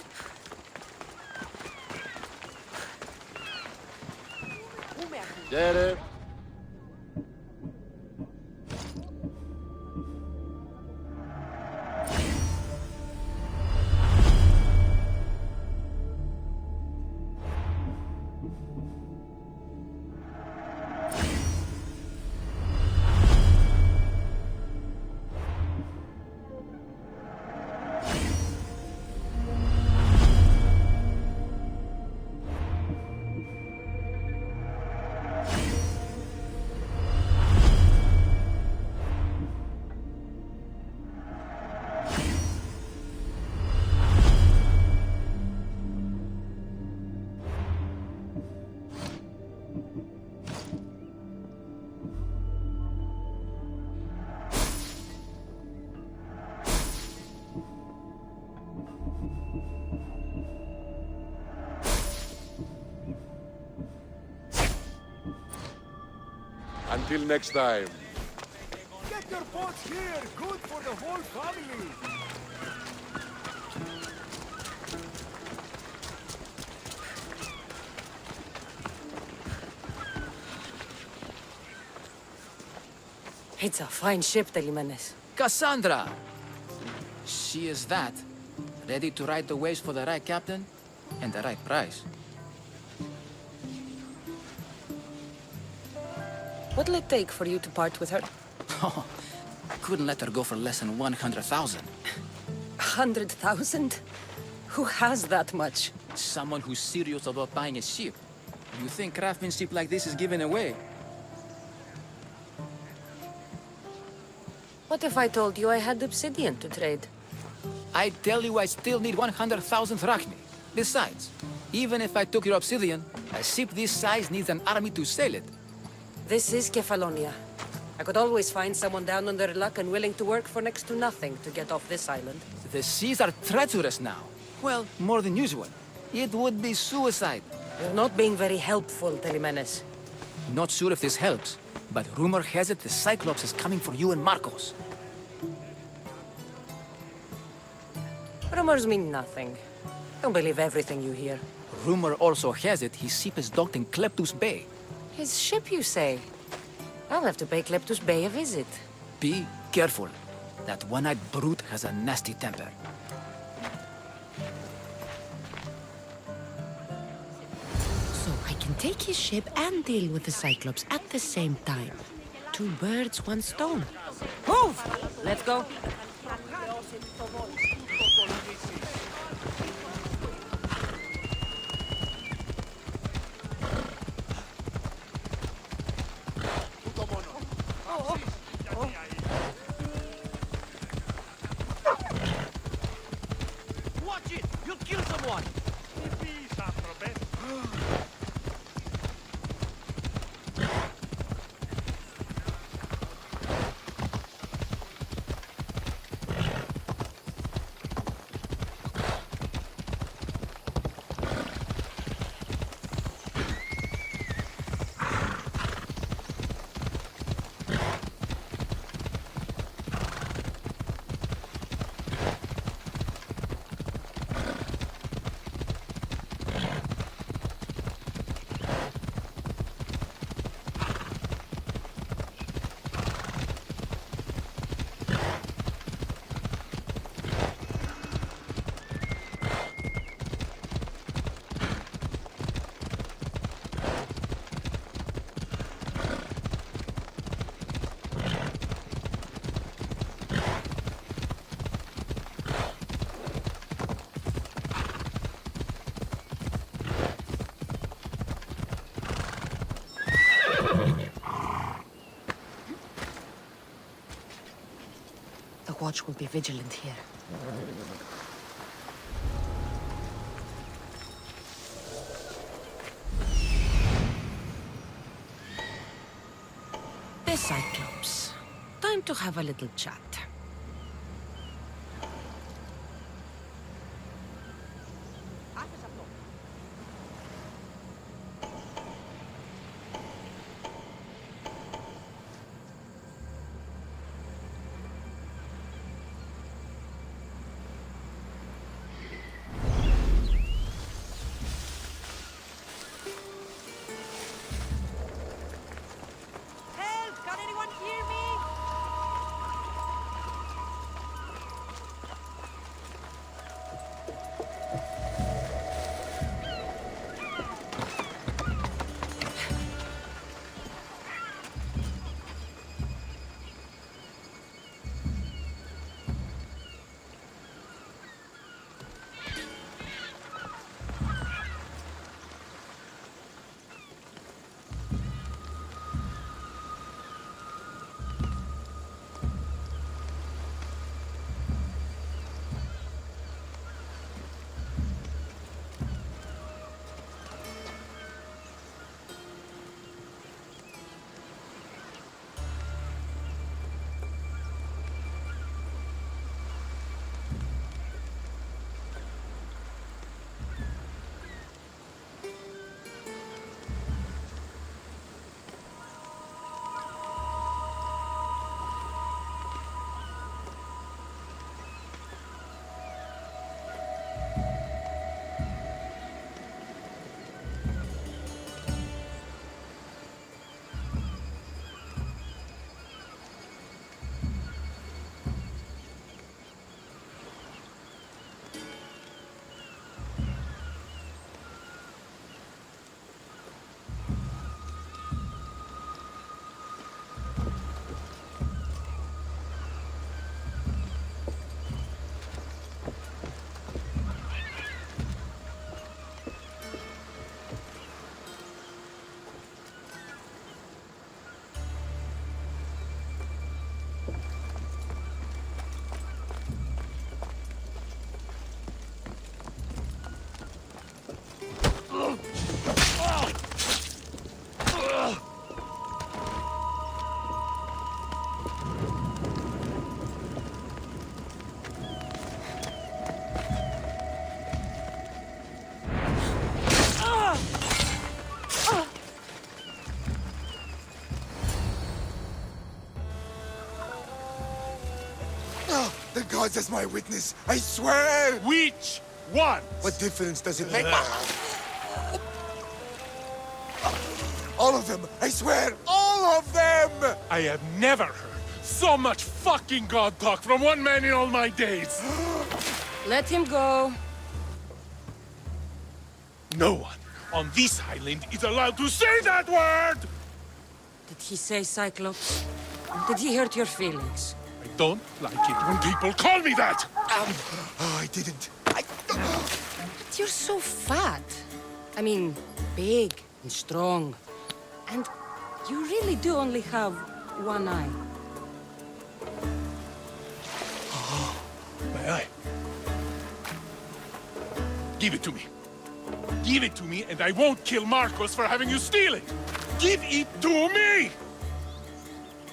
Get it. Until next time. Get your pots here! Good for the whole family! It's a fine ship, Telimenes. Kassandra! She is that. Ready to ride the waves for the right captain and the right price. What'll it take for you to part with her? Oh, couldn't let her go for less than 100,000. 100,000? Who has that much? Someone who's serious about buying a ship. You think craftsmanship like this is given away? What if I told you I had obsidian to trade? I tell you I still need 100,000 drachmi. Besides, even if I took your obsidian, a ship this size needs an army to sail it. This is Kefalonia. I could always find someone down on their luck and willing to work for next to nothing to get off this island. The seas are treacherous now. Well, more than usual. It would be suicide. You're not being very helpful, Telimenes. Not sure if this helps, but rumor has it the Cyclops is coming for you and Marcos. Rumors mean nothing. Don't believe everything you hear. Rumor also has it his ship is docked in Kleptus Bay. His ship, you say? I'll have to pay Kleptus Bay a visit. Be careful. That one-eyed brute has a nasty temper. So I can take his ship and deal with the Cyclops at the same time. 2 birds, 1 stone. Move! Let's go. Watch it! You'll kill someone! The watch will be vigilant here. The Cyclops. Time to have a little chat. gods as my witness, I swear! Which one? What difference does it make? All of them! I swear! All of them! I have never heard so much fucking god talk from one man in all my days! Let him go. No one on this island is allowed to say that word! Did he say Cyclops? Did he hurt your feelings? I don't like it when people call me that! Oh, I didn't. But you're so fat. I mean, big and strong. And you really do only have one eye. My eye. Give it to me. Give it to me, and I won't kill Marcos for having you steal it! Give it to me!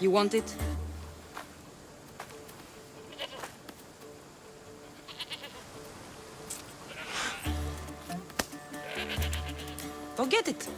You want it? Go get it.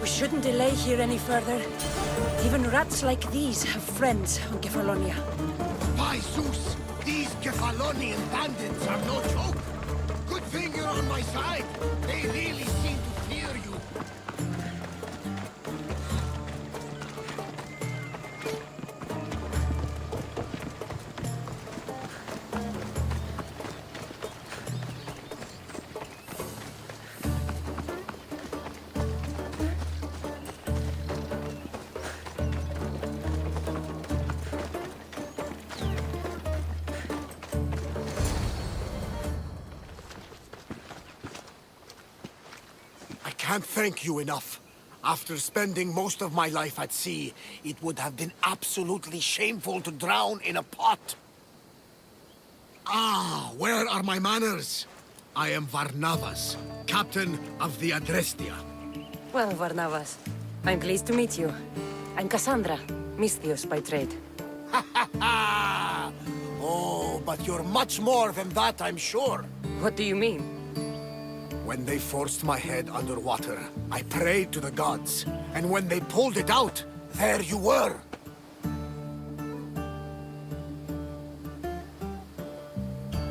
We shouldn't delay here any further. Even rats like these have friends on Kefalonia. By Zeus, these Kefalonian bandits are no joke. Good thing you're on my side. They really seem to fear you. can't thank you enough. After spending most of my life at sea, it would have been absolutely shameful to drown in a pot. Ah, where are my manners? I am Varnavas, captain of the Adrestia. Well, Varnavas, I'm pleased to meet you. I'm Kassandra, Misthios by trade. Oh, but you're much more than that, I'm sure. What do you mean? When they forced my head underwater, I prayed to the gods. And when they pulled it out, there you were.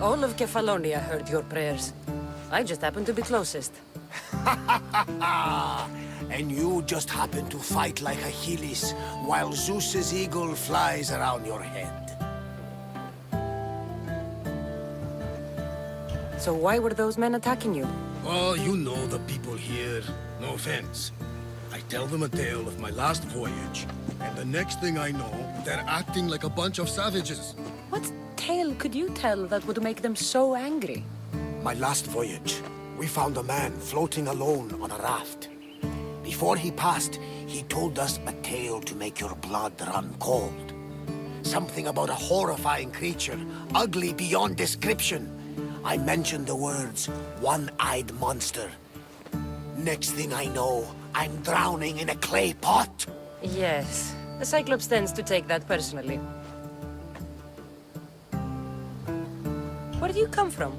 All of Kefalonia heard your prayers. I just happened to be closest. And you just happen to fight like Achilles, while Zeus's eagle flies around your head. So why were those men attacking you? Oh, you know the people here. No offense. I tell them a tale of my last voyage, and the next thing I know, they're acting like a bunch of savages. What tale could you tell that would make them so angry? My last voyage, we found a man floating alone on a raft. Before he passed, he told us a tale to make your blood run cold. Something about a horrifying creature, ugly beyond description. I mentioned the words, one-eyed monster. Next thing I know, I'm drowning in a clay pot. Yes, the Cyclops tends to take that personally. Where do you come from?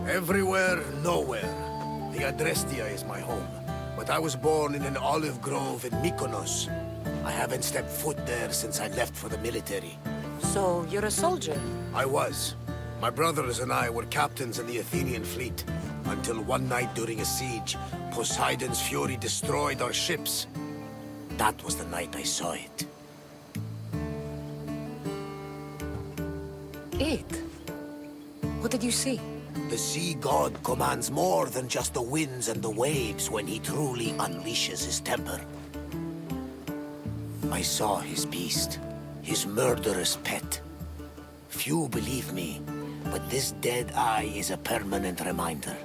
Everywhere, nowhere. The Adrestia is my home, but I was born in an olive grove in Mykonos. I haven't stepped foot there since I left for the military. So, you're a soldier? I was. My brothers and I were captains in the Athenian fleet, until one night during a siege, Poseidon's fury destroyed our ships. That was the night I saw it. It? What did you see? The sea god commands more than just the winds and the waves when he truly unleashes his temper. I saw his beast, his murderous pet. Few believe me, but this dead eye is a permanent reminder.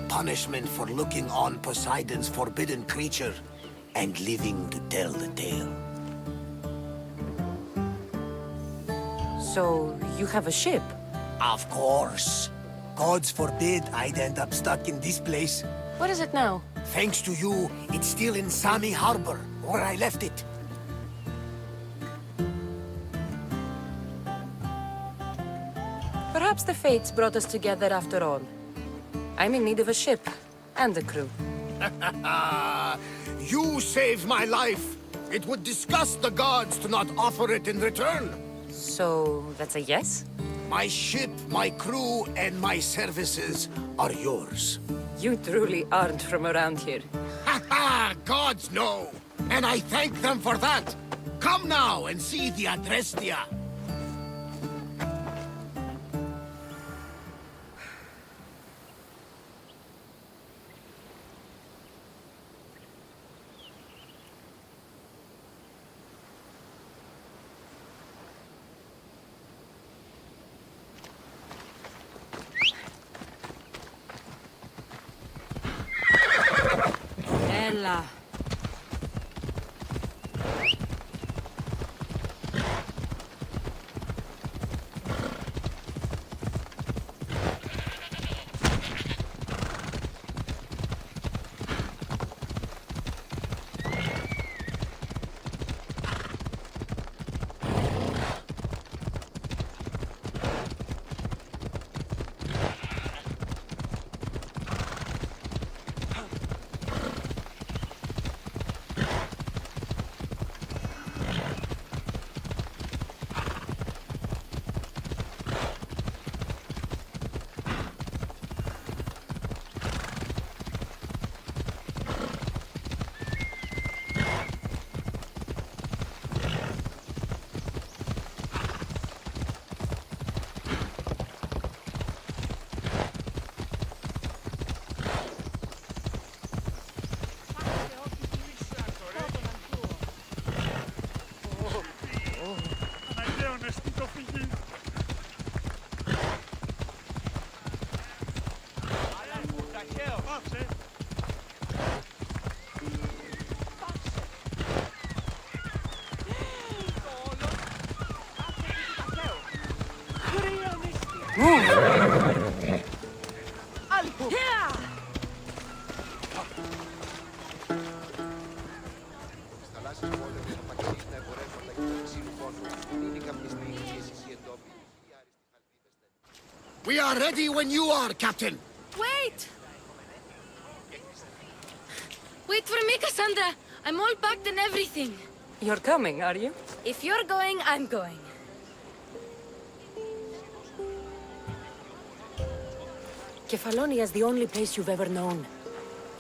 Punishment for looking on Poseidon's forbidden creature and living to tell the tale. So, you have a ship? Of course. Gods forbid I'd end up stuck in this place. What is it now? Thanks to you, it's still in Sami Harbor, where I left it. Perhaps the fates brought us together after all. I'm in need of a ship, and a crew. You saved my life! It would disgust the gods to not offer it in return! So, that's a yes? My ship, my crew, and my services are yours. You truly aren't from around here. Ha ha! Gods know! And I thank them for that! Come now and see the Adrestia! Ella. are ready when you are, Captain. Wait! Wait for me, Kassandra. I'm all packed and everything. You're coming, are you? If you're going, I'm going. Kefalonia is the only place you've ever known.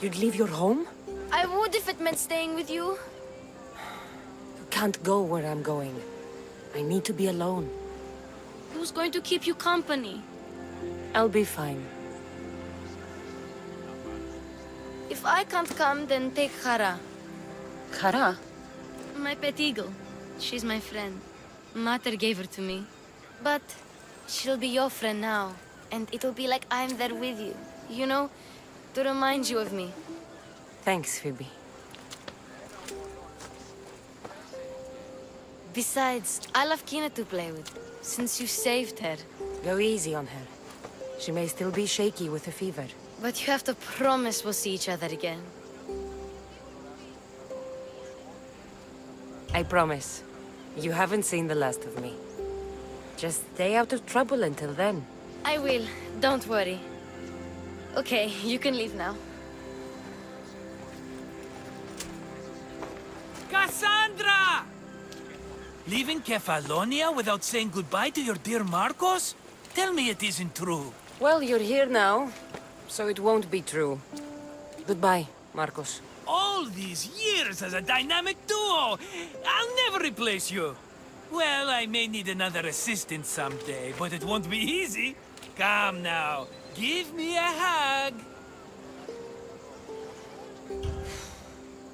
You'd leave your home? I would if it meant staying with you. You can't go where I'm going. I need to be alone. Who's going to keep you company? I'll be fine. If I can't come, then take Hara. Kara? My pet eagle. She's my friend. Mater gave her to me. But she'll be your friend now. And it'll be like I'm there with you. You know? To remind you of me. Thanks, Phoebe. Besides, I love Kina to play with. Since you saved her. Go easy on her. She may still be shaky with a fever. But you have to promise we'll see each other again. I promise. You haven't seen the last of me. Just stay out of trouble until then. I will. Don't worry. Okay, you can leave now. Kassandra! Leaving Kefalonia without saying goodbye to your dear Marcos? Tell me it isn't true. Well, you're here now, so it won't be true. Goodbye, Marcos. All these years as a dynamic duo! I'll never replace you! Well, I may need another assistant someday, but it won't be easy. Come now, give me a hug.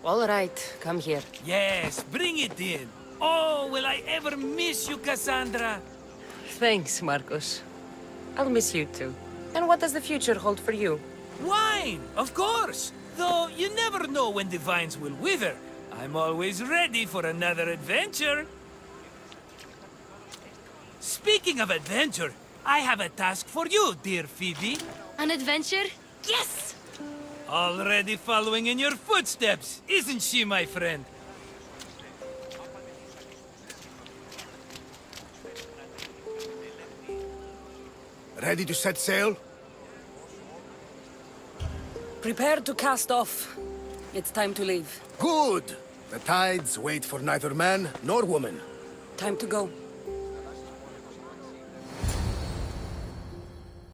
All right, come here. Yes, bring it in. Oh, will I ever miss you, Kassandra? Thanks, Marcos. I'll miss you too. And what does the future hold for you? Wine, of course. Though you never know when the vines will wither. I'm always ready for another adventure. Speaking of adventure, I have a task for you, dear Phoebe. An adventure? Yes! Already following in your footsteps, isn't she, my friend? Ready to set sail? Prepare to cast off. It's time to leave. Good! The tides wait for neither man nor woman. Time to go.